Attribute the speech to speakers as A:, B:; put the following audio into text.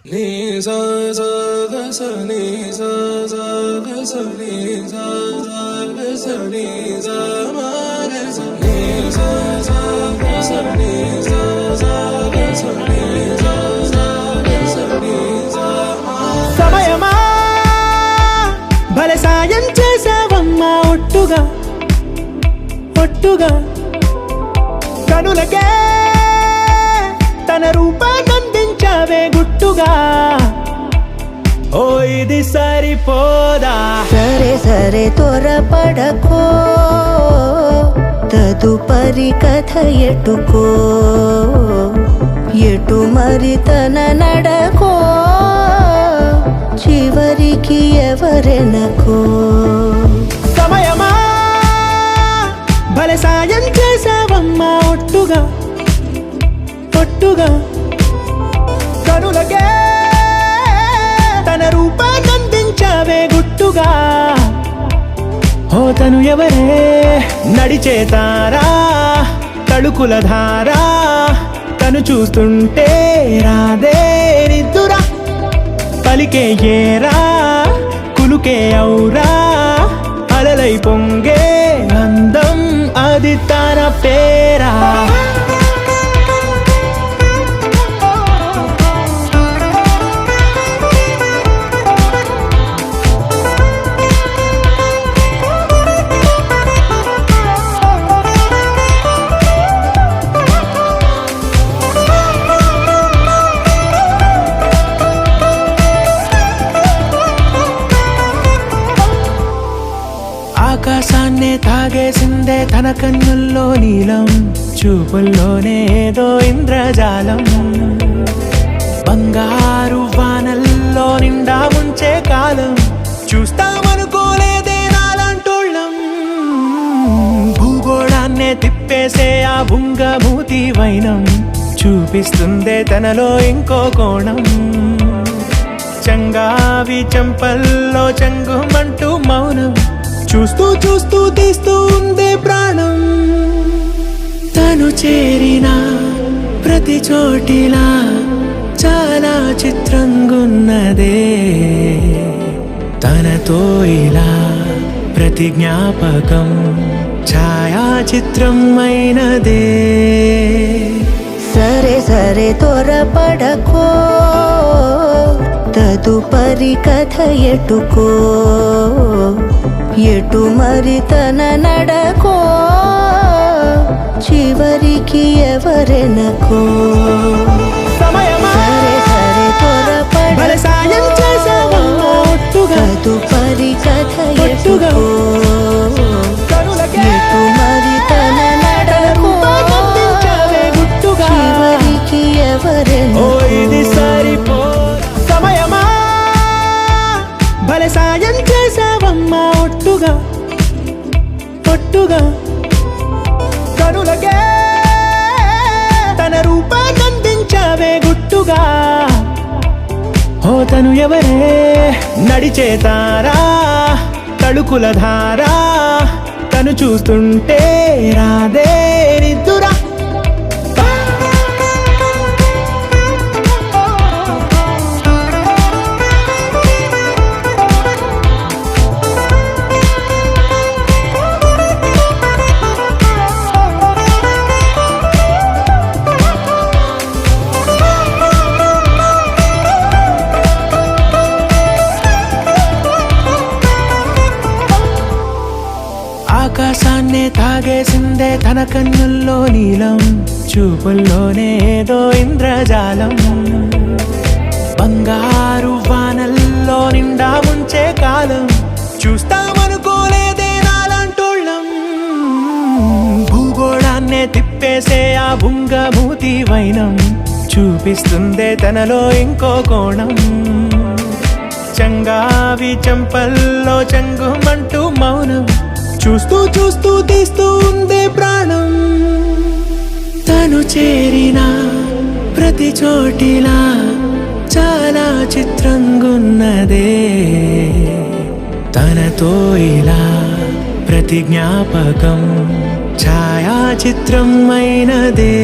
A: నీ సా సా గ స నీ సా సా గ స నీ సా సా గ స నీ సా మా గ స నీ సా సా గ స నీ సా సా గ స నీ సా సా గ స నీ సా మా.
B: సమయమా భలే సాయం చేసావమ్మా ఒట్టుగా ఒట్టుగా కనులకే తన రూపాన్నందించావే గుట్టుగా. ఓ ఇది సరిపోదా?
C: సరే సరే త్వరపడకో, తదుపరి కథ ఎటుకో, ఎటు మరి తన నడకో, చివరికి ఎవరెనకో.
B: సమయమా భలే సాయం చేసావమ్మా ఒట్టుగా ఒట్టుగా కనులకే తన రూపాన్నందించావే గుట్టుగా. ఓ తను ఎవరే నడిచే తారా, తళుకుల ధారా, తను చూస్తుంటే రాదే నిద్దురా. పలికే ఏరా కులుకే ఔరా, అలలై పొంగే అందం అది తన పేరా. ఆకాశాన్నే తాగేసిందే తన కన్నుల్లో నీలం, చూపుల్లోనే ఏదో ఇంద్రజాలం. బంగారు వానల్లో నిండా ముంచే కాలం, చూస్తామనుకోలేదే నాలాంటోళ్ళం. భూగోళాన్నే తిప్పేసే ఆ భుంగమూతి వైనం, చూపిస్తుందే తనలో ఇంకో కోణం. చంగావి చెంపల్లో చెంగుమంటూ మౌనం, చూస్తూ చూస్తూ తీస్తూ ఉందే ప్రాణం. తను చేరిన ప్రతి చోటిలా చాలా చిత్రంగున్నదే, తనతో ఇలా ప్రతి జ్ఞాపకం ఛాయాచిత్రం అయినదే.
C: సరే సరే త్వరపడకో, తదుపరి కథ ఎటుకో, ఎటు మరి తన నడకో, చివరికి ఎవరెనకో.
B: సమయమా
C: సరే సరే
B: భలే సాయం చేసావమ్మా ఒట్టుగా
C: తదుపరి కథ
B: ఒట్టుగా
C: ఎటుకో,
B: కనులకే
C: ఎటు మరి తన నడకో,
B: రూపాన్నందించావే గుట్టుగా.
C: చివరికి
B: ఓ
C: ఎవరెనకో.
B: ఇది సరిపోదా? సమయమా భలే సాయం చేసావమ్మా ఒట్టుగా ఒట్టుగా కనులకే తన రూపాన్నందించావే గుట్టుగా. ఓ తను ఎవరే నడిచే తారా, తళుకుల ధారా, తను చూస్తుంటే రాదే నిద్దురా. ఆకాశాన్నే తాగేసిందే తన కన్నుల్లో నీలం, చూపుల్లోనే ఏదో ఇంద్రజాలం. బంగారు వానల్లో నిండా ముంచే కాలం, చూస్తామనుకోలేదే నాలాంటోళ్ళం. భూగోళాన్నే తిప్పేసే ఆ భుంగమూతి వైనం, చూపిస్తుందే తనలో ఇంకో కోణం. చంగావి చెంపల్లో చెంగుమంటూ మౌనం, చూస్తూ చూస్తూ తీస్తూ ఉందే ప్రాణం. తను చేరిన ప్రతి చోటిలా చాలా చిత్రంగున్నదే, తనతో ఇలా ప్రతి జ్ఞాపకం ఛాయాచిత్రం అయినదే.